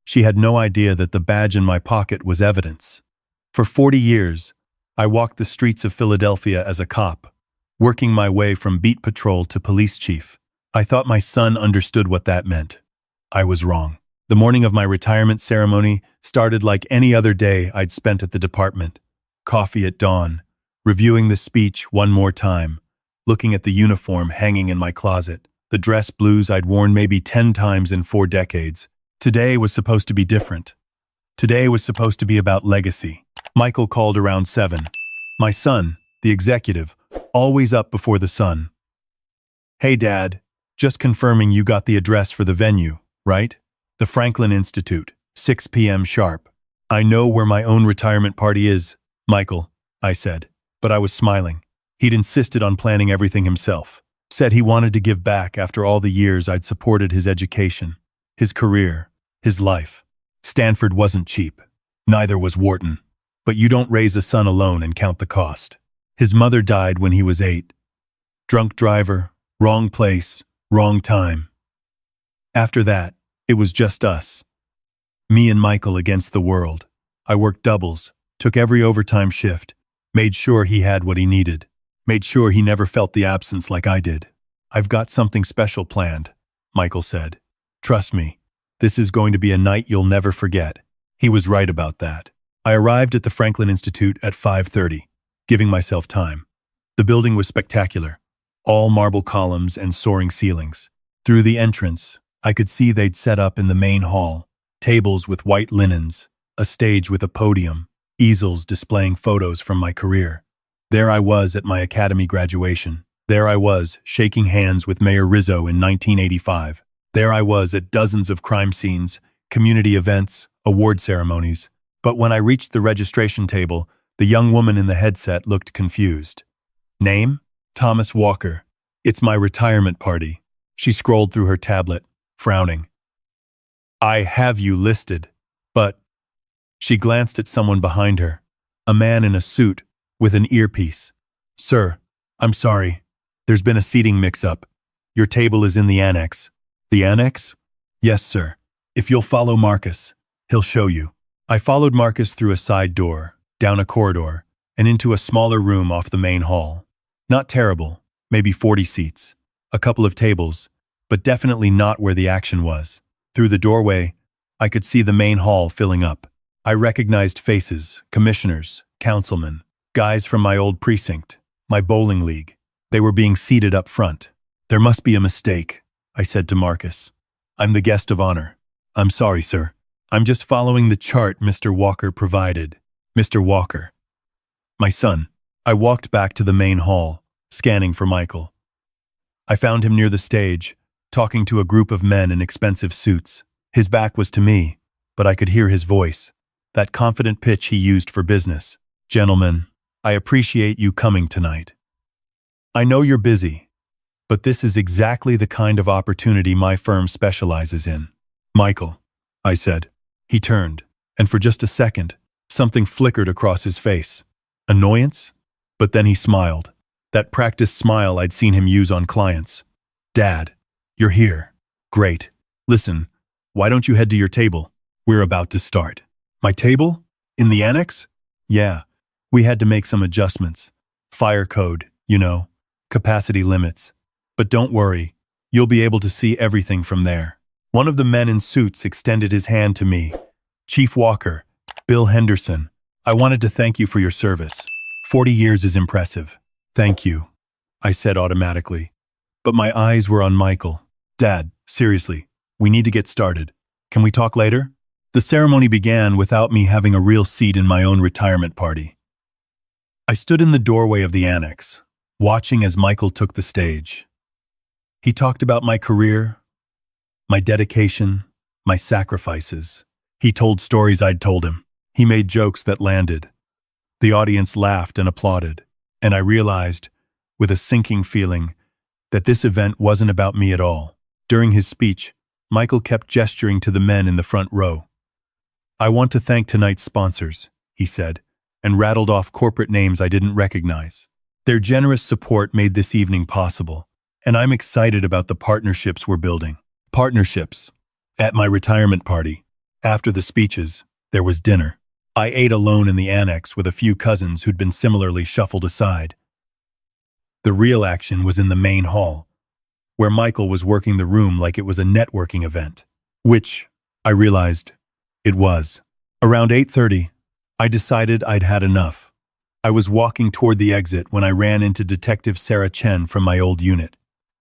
She had no idea that the badge in my pocket was evidence. For 40 years, I walked the streets of Philadelphia as a cop, working my way from beat patrol to police chief. I thought my son understood what that meant. I was wrong. The morning of my retirement ceremony started like any other day I'd spent at the department. Coffee at dawn, reviewing the speech one more time, looking at the uniform hanging in my closet, the dress blues I'd worn maybe 10 times in 4 decades. Today was supposed to be different. Today was supposed to be about legacy. Michael called around 7. My son, the executive, always up before the sun. "Hey Dad, just confirming you got the address for the venue, right? The Franklin Institute, 6 p.m. sharp. I know where my own retirement party is, Michael," I said, but I was smiling. He'd insisted on planning everything himself. Said he wanted to give back after all the years I'd supported his education, his career, his life. Stanford wasn't cheap. Neither was Wharton. But you don't raise a son alone and count the cost. His mother died when he was 8. Drunk driver, wrong place, wrong time. After that, it was just us. Me and Michael against the world. I worked doubles, took every overtime shift, made sure he had what he needed, made sure he never felt the absence like I did. "I've got something special planned," Michael said. "Trust me, this is going to be a night you'll never forget." He was right about that. I arrived at the Franklin Institute at 5:30, giving myself time. The building was spectacular, all marble columns and soaring ceilings. Through the entrance, I could see they'd set up in the main hall, tables with white linens, a stage with a podium, easels displaying photos from my career. There I was at my academy graduation. There I was, shaking hands with Mayor Rizzo in 1985. There I was at dozens of crime scenes, community events, award ceremonies. But when I reached the registration table, the young woman in the headset looked confused. "Name? Thomas Walker. It's my retirement party." She scrolled through her tablet, frowning. "I have you listed, but..." She glanced at someone behind her, a man in a suit with an earpiece. "Sir, I'm sorry. There's been a seating mix-up. Your table is in the annex." "The annex?" "Yes, sir. If you'll follow Marcus, he'll show you." I followed Marcus through a side door, down a corridor, and into a smaller room off the main hall. Not terrible, maybe 40 seats, a couple of tables, but definitely not where the action was. Through the doorway, I could see the main hall filling up. I recognized faces, commissioners, councilmen, guys from my old precinct, my bowling league. They were being seated up front. "There must be a mistake," I said to Marcus. "I'm the guest of honor." "I'm sorry, sir. I'm just following the chart Mr. Walker provided." "Mr. Walker." "My son." I walked back to the main hall, scanning for Michael. I found him near the stage, talking to a group of men in expensive suits. His back was to me, but I could hear his voice, that confident pitch he used for business. "Gentlemen, I appreciate you coming tonight. I know you're busy, but this is exactly the kind of opportunity my firm specializes in." "Michael," I said. He turned, and for just a second, something flickered across his face. Annoyance? But then he smiled. That practiced smile I'd seen him use on clients. "Dad, you're here. Great. Listen, why don't you head to your table? We're about to start." "My table? In the annex?" "Yeah. We had to make some adjustments. Fire code, you know, capacity limits. But don't worry, you'll be able to see everything from there." One of the men in suits extended his hand to me. "Chief Walker, Bill Henderson, I wanted to thank you for your service. 40 years is impressive." "Thank you," I said automatically. But my eyes were on Michael. "Dad, seriously, we need to get started. Can we talk later?" The ceremony began without me having a real seat in my own retirement party. I stood in the doorway of the annex, watching as Michael took the stage. He talked about my career, my dedication, my sacrifices. He told stories I'd told him. He made jokes that landed. The audience laughed and applauded, and I realized, with a sinking feeling, that this event wasn't about me at all. During his speech, Michael kept gesturing to the men in the front row. "I want to thank tonight's sponsors," he said, and rattled off corporate names I didn't recognize. Their generous support made this evening possible, and I'm excited about the partnerships we're building. Partnerships. At my retirement party, After the speeches, there was dinner. I ate alone in the annex with a few cousins who'd been similarly shuffled aside. The real action was in the main hall, where Michael was working the room like it was a networking event, which, I realized, it was. Around 8:30, I decided I'd had enough. I was walking toward the exit when I ran into Detective Sarah Chen from my old unit.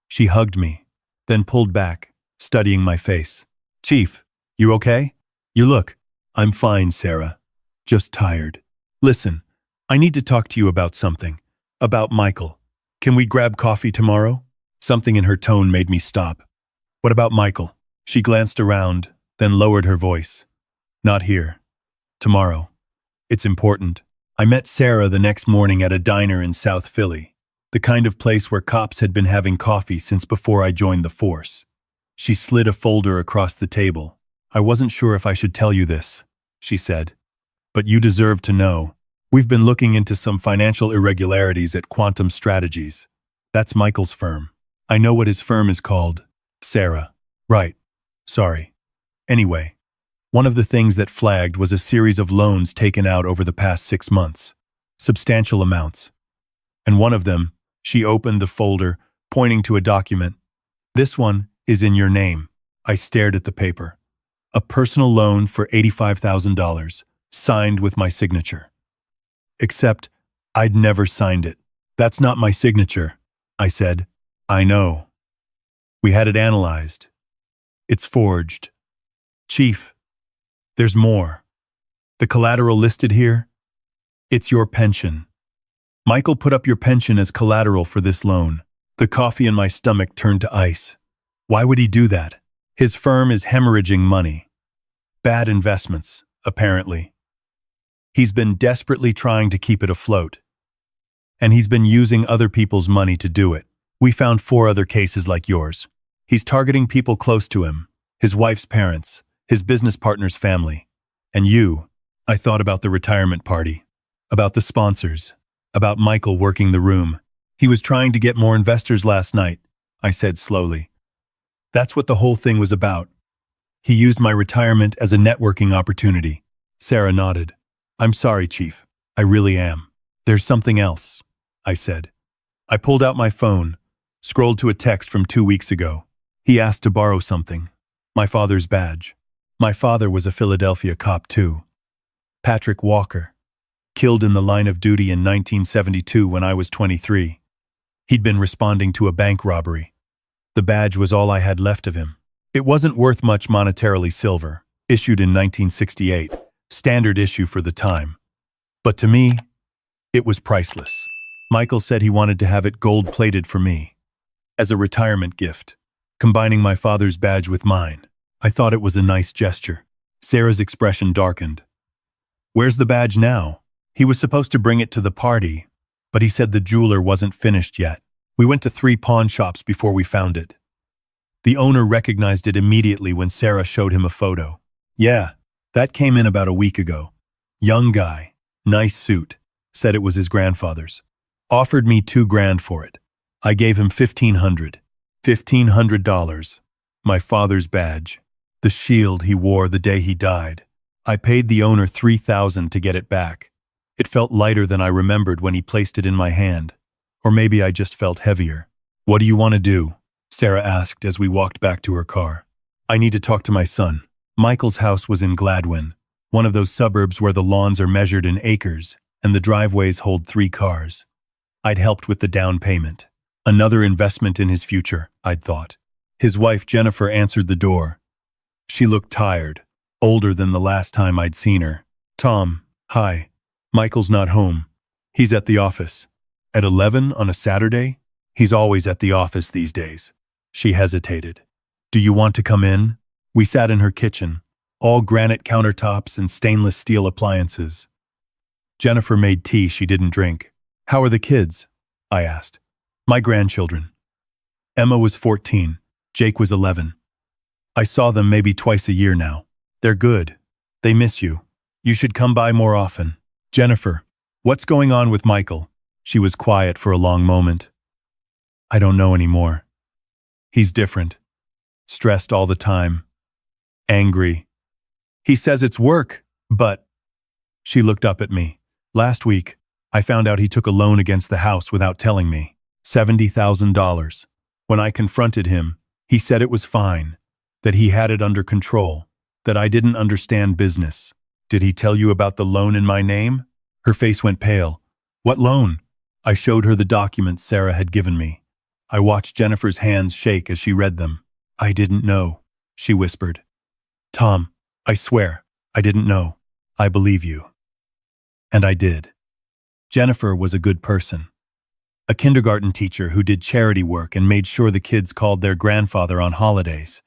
She hugged me, then pulled back, studying my face. "Chief, you okay?" "You look." "I'm fine, Sarah. Just tired." "Listen, I need to talk to you about something. About Michael. Can we grab coffee tomorrow?" Something in her tone made me stop. "What about Michael?" She glanced around, then lowered her voice. "Not here. Tomorrow. It's important." I met Sarah the next morning at a diner in South Philly, the kind of place where cops had been having coffee since before I joined the force. She slid a folder across the table. "I wasn't sure if I should tell you this," she said, "but you deserve to know. We've been looking into some financial irregularities at Quantum Strategies. That's Michael's firm. I know what his firm is called." "Sarah." "Right. Sorry. Anyway, one of the things that flagged was a series of loans taken out over the past 6 months. Substantial amounts. And one of them," she opened the folder, pointing to a document. "This one is in your name." I stared at the paper. A personal loan for $85,000, signed with my signature. Except, I'd never signed it. "That's not my signature," I said. "I know. We had it analyzed. It's forged." "Chief, there's more. The collateral listed here? It's your pension. Michael put up your pension as collateral for this loan." The coffee in my stomach turned to ice. Why would he do that? His firm is hemorrhaging money. Bad investments, apparently. He's been desperately trying to keep it afloat. And he's been using other people's money to do it. We found 4 other cases like yours. He's targeting people close to him, his wife's parents, his business partner's family. And you. I thought about the retirement party, about the sponsors, about Michael working the room. "He was trying to get more investors last night," I said slowly. "That's what the whole thing was about. He used my retirement as a networking opportunity." Sarah nodded. "I'm sorry, Chief. I really am. There's something else," I said. I pulled out my phone, scrolled to a text from 2 weeks ago. He asked to borrow something. My father's badge. My father was a Philadelphia cop too. Patrick Walker. Killed in the line of duty in 1972 when I was 23. He'd been responding to a bank robbery. The badge was all I had left of him. It wasn't worth much monetarily, silver, issued in 1968, standard issue for the time. But to me, it was priceless. Michael said he wanted to have it gold-plated for me, as a retirement gift, combining my father's badge with mine. I thought it was a nice gesture. Sarah's expression darkened. "Where's the badge now?" "He was supposed to bring it to the party, but he said the jeweler wasn't finished yet. We went to 3 pawn shops before we found it." The owner recognized it immediately when Sarah showed him a photo. "Yeah, that came in about a week ago. Young guy, nice suit, said it was his grandfather's. Offered me $2,000 for it. I gave him $1,500. $1,500. My father's badge. The shield he wore the day he died. I paid the owner $3,000 to get it back. It felt lighter than I remembered when he placed it in my hand. Or maybe I just felt heavier." "What do you want to do?" Sarah asked as we walked back to her car. "I need to talk to my son." Michael's house was in Gladwin, one of those suburbs where the lawns are measured in acres and the driveways hold 3 cars. I'd helped with the down payment. Another investment in his future, I'd thought. His wife Jennifer answered the door. She looked tired, older than the last time I'd seen her. "Tom, hi. Michael's not home. He's at the office." "At 11 on a Saturday?" "He's always at the office these days." She hesitated. "Do you want to come in?" We sat in her kitchen, all granite countertops and stainless steel appliances. Jennifer made tea she didn't drink. "How are the kids?" I asked. "My grandchildren." Emma was 14. Jake was 11. I saw them maybe twice a year now. "They're good. They miss you. You should come by more often." "Jennifer, what's going on with Michael?" She was quiet for a long moment. "I don't know anymore. He's different. Stressed all the time. Angry. He says it's work, but... She looked up at me. Last week, I found out he took a loan against the house without telling me. $70,000. When I confronted him, he said it was fine, that he had it under control, that I didn't understand business. Did he tell you about the loan in my name? Her face went pale. What loan? I showed her the documents Sarah had given me. I watched Jennifer's hands shake as she read them. I didn't know, she whispered. Tom, I swear, I didn't know. I believe you. And I did. Jennifer was a good person. A kindergarten teacher who did charity work and made sure the kids called their grandfather on holidays.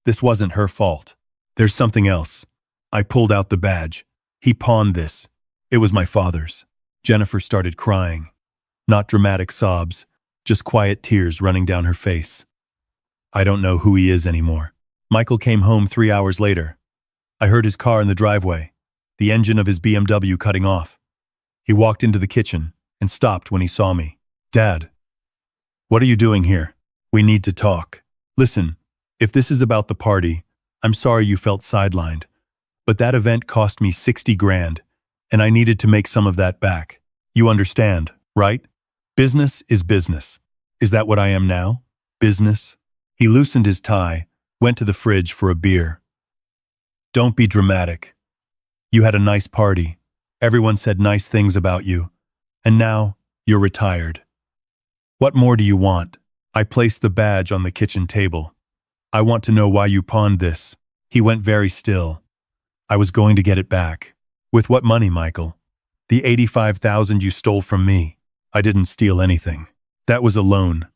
This wasn't her fault. There's something else. I pulled out the badge. He pawned this. It was my father's. Jennifer started crying. Not dramatic sobs, just quiet tears running down her face. I don't know who he is anymore. Michael came home 3 hours later. I heard his car in the driveway, the engine of his BMW cutting off. He walked into the kitchen and stopped when he saw me. Dad, what are you doing here? We need to talk. Listen, if this is about the party, I'm sorry you felt sidelined, but that event cost me 60 grand, and I needed to make some of that back. You understand, right? Business is business. Is that what I am now? Business? He loosened his tie, went to the fridge for a beer. Don't be dramatic. You had a nice party. Everyone said nice things about you. And now, you're retired. What more do you want? I placed the badge on the kitchen table. I want to know why you pawned this. He went very still. I was going to get it back. With what money, Michael? The $85,000 you stole from me. I didn't steal anything. That was a loan.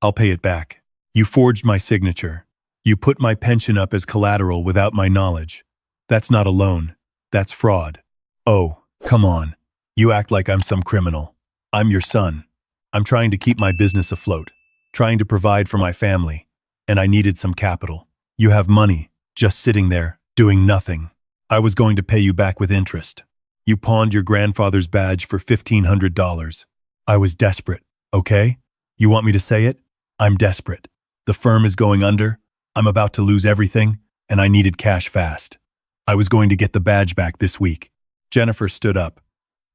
I'll pay it back. You forged my signature. You put my pension up as collateral without my knowledge. That's not a loan. That's fraud. Oh, come on. You act like I'm some criminal. I'm your son. I'm trying to keep my business afloat, trying to provide for my family, and I needed some capital. You have money, just sitting there, doing nothing. I was going to pay you back with interest. You pawned your grandfather's badge for $1,500. I was desperate, okay? You want me to say it? I'm desperate. The firm is going under. I'm about to lose everything, and I needed cash fast. I was going to get the badge back this week. Jennifer stood up.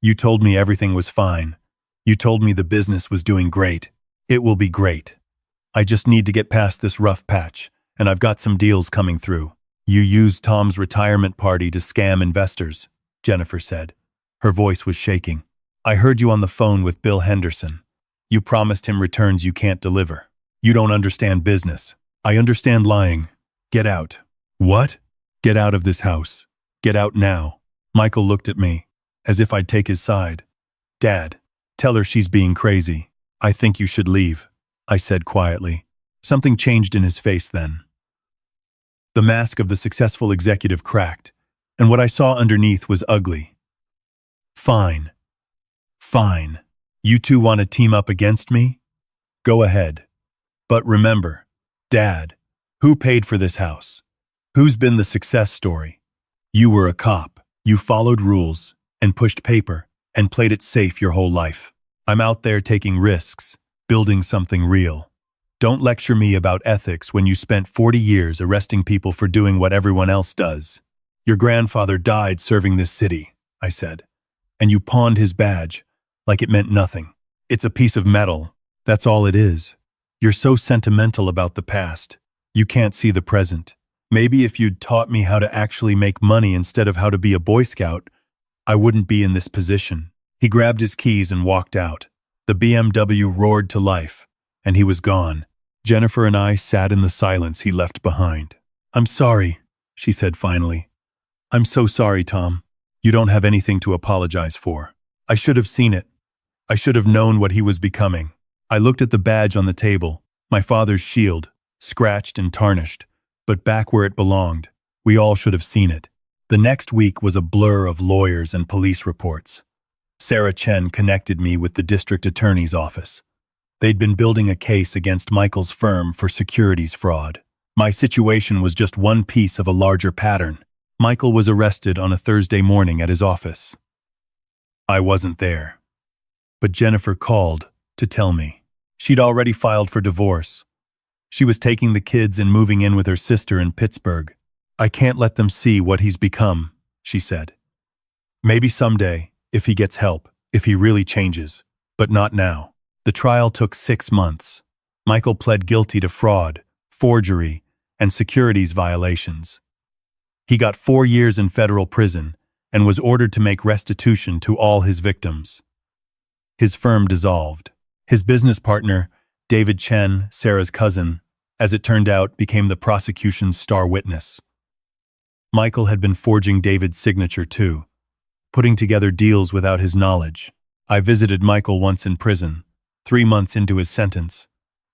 You told me everything was fine. You told me the business was doing great. It will be great. I just need to get past this rough patch, and I've got some deals coming through. You used Tom's retirement party to scam investors, Jennifer said. Her voice was shaking. I heard you on the phone with Bill Henderson. You promised him returns you can't deliver. You don't understand business. I understand lying. Get out. What? Get out of this house. Get out now. Michael looked at me, as if I'd take his side. Dad, tell her she's being crazy. I think you should leave, I said quietly. Something changed in his face then. The mask of the successful executive cracked, and what I saw underneath was ugly. Fine. Fine. You two want to team up against me? Go ahead. But remember, Dad, who paid for this house? Who's been the success story? You were a cop. You followed rules and pushed paper and played it safe your whole life. I'm out there taking risks, building something real. Don't lecture me about ethics when you spent 40 years arresting people for doing what everyone else does. Your grandfather died serving this city, I said, and you pawned his badge like it meant nothing. It's a piece of metal. That's all it is. You're so sentimental about the past. You can't see the present. Maybe if you'd taught me how to actually make money instead of how to be a Boy Scout, I wouldn't be in this position. He grabbed his keys and walked out. The BMW roared to life, and he was gone. Jennifer and I sat in the silence he left behind. I'm sorry, she said finally. I'm so sorry, Tom. You don't have anything to apologize for. I should have seen it. I should have known what he was becoming. I looked at the badge on the table, my father's shield, scratched and tarnished, but back where it belonged. We all should have seen it. The next week was a blur of lawyers and police reports. Sarah Chen connected me with the district attorney's office. They'd been building a case against Michael's firm for securities fraud. My situation was just one piece of a larger pattern. Michael was arrested on a Thursday morning at his office. I wasn't there. But Jennifer called to tell me. She'd already filed for divorce. She was taking the kids and moving in with her sister in Pittsburgh. I can't let them see what he's become, she said. Maybe someday, if he gets help, if he really changes, but not now. The trial took 6 months. Michael pled guilty to fraud, forgery, and securities violations. He got 4 years in federal prison and was ordered to make restitution to all his victims. His firm dissolved. His business partner, David Chen, Sarah's cousin, as it turned out, became the prosecution's star witness. Michael had been forging David's signature too, putting together deals without his knowledge. I visited Michael once in prison, 3 months into his sentence.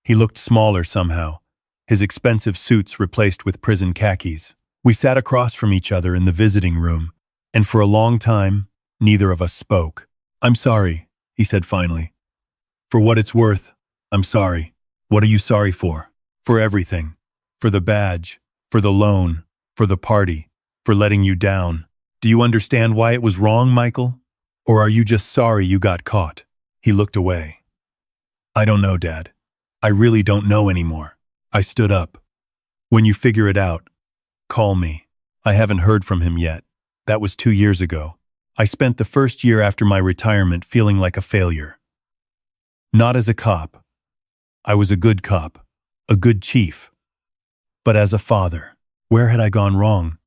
He looked smaller somehow, his expensive suits replaced with prison khakis. We sat across from each other in the visiting room, and for a long time, neither of us spoke. "I'm sorry," he said finally. "For what it's worth, I'm sorry." "What are you sorry for?" "For everything. For the badge, for the loan, for the party, for letting you down. Do you understand why it was wrong, Michael? Or are you just sorry you got caught?" He looked away. "I don't know, Dad. I really don't know anymore." I stood up. "When you figure it out, call me." I haven't heard from him yet. That was 2 years ago. I spent the first year after my retirement feeling like a failure. Not as a cop. I was a good cop, a good chief. But as a father, where had I gone wrong?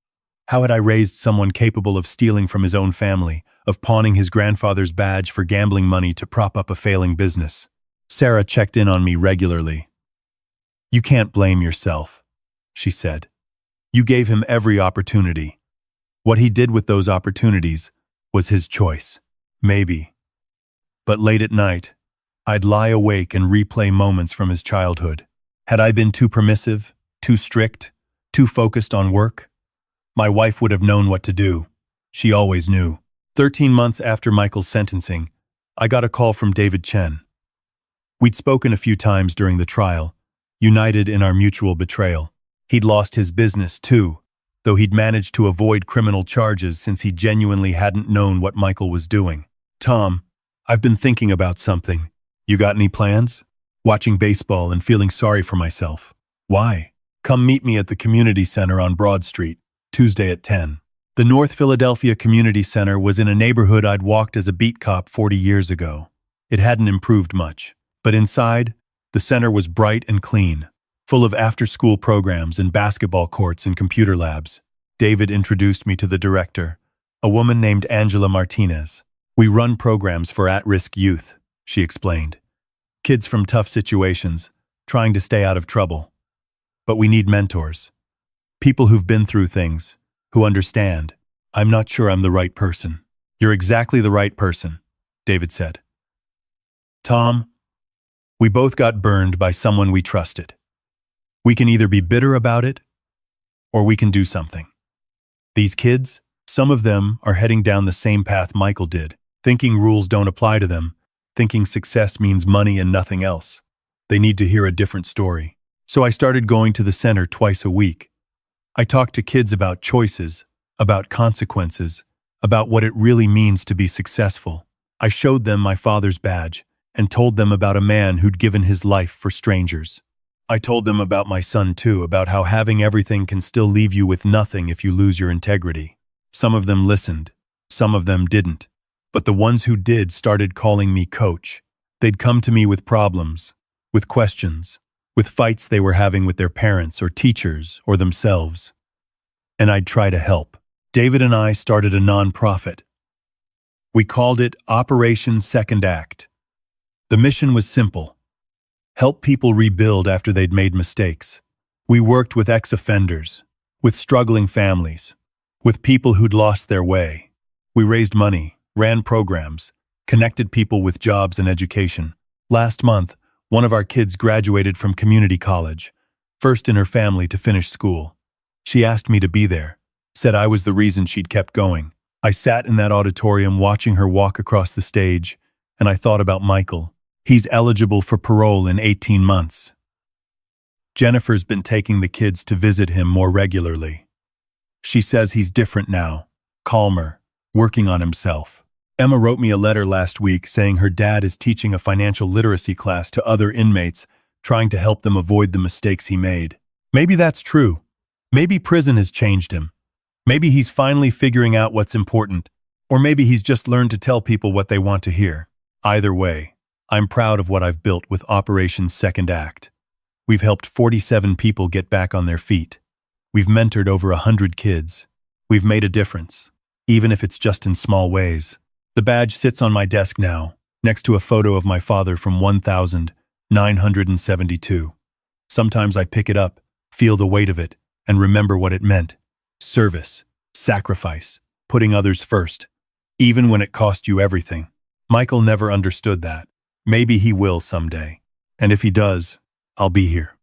How had I raised someone capable of stealing from his own family, of pawning his grandfather's badge for gambling money to prop up a failing business? Sarah checked in on me regularly. "You can't blame yourself," she said. "You gave him every opportunity. What he did with those opportunities was his choice. Maybe. But late at night, I'd lie awake and replay moments from his childhood. Had I been too permissive, too strict, too focused on work? My wife would have known what to do. She always knew. 13 months after Michael's sentencing, I got a call from David Chen. We'd spoken a few times during the trial, united in our mutual betrayal. He'd lost his business too, though he'd managed to avoid criminal charges since he genuinely hadn't known what Michael was doing. "Tom, I've been thinking about something. You got any plans?" "Watching baseball and feeling sorry for myself." "Why?" "Come meet me at the community center on Broad Street, Tuesday at 10. The North Philadelphia Community Center was in a neighborhood I'd walked as a beat cop 40 years ago. It hadn't improved much, but inside, the center was bright and clean, full of after-school programs and basketball courts and computer labs. David introduced me to the director, a woman named Angela Martinez. "We run programs for at-risk youth," she explained. "Kids from tough situations, trying to stay out of trouble. But we need mentors. People who've been through things, who understand." "I'm not sure I'm the right person." "You're exactly the right person," David said. "Tom, we both got burned by someone we trusted. We can either be bitter about it, or we can do something. These kids, some of them are heading down the same path Michael did, thinking rules don't apply to them, thinking success means money and nothing else. They need to hear a different story. So I started going to the center twice a week. I talked to kids about choices, about consequences, about what it really means to be successful. I showed them my father's badge and told them about a man who'd given his life for strangers. I told them about my son too, about how having everything can still leave you with nothing if you lose your integrity. Some of them listened, some of them didn't. But the ones who did started calling me coach. They'd come to me with problems, with questions, with fights they were having with their parents or teachers or themselves. And I'd try to help. David and I started a nonprofit. We called it Operation Second Act. The mission was simple: help people rebuild after they'd made mistakes. We worked with ex-offenders, with struggling families, with people who'd lost their way. We raised money, ran programs, connected people with jobs and education. Last month, one of our kids graduated from community college, first in her family to finish school. She asked me to be there, said I was the reason she'd kept going. I sat in that auditorium watching her walk across the stage, and I thought about Michael. He's eligible for parole in 18 months. Jennifer's been taking the kids to visit him more regularly. She says he's different now, calmer, working on himself. Emma wrote me a letter last week saying her dad is teaching a financial literacy class to other inmates, trying to help them avoid the mistakes he made. Maybe that's true. Maybe prison has changed him. Maybe he's finally figuring out what's important, or maybe he's just learned to tell people what they want to hear. Either way, I'm proud of what I've built with Operation Second Act. We've helped 47 people get back on their feet. We've mentored over 100 kids. We've made a difference, even if it's just in small ways. The badge sits on my desk now, next to a photo of my father from 1972. Sometimes I pick it up, feel the weight of it, and remember what it meant. Service, sacrifice, putting others first, even when it cost you everything. Michael never understood that. Maybe he will someday. And if he does, I'll be here.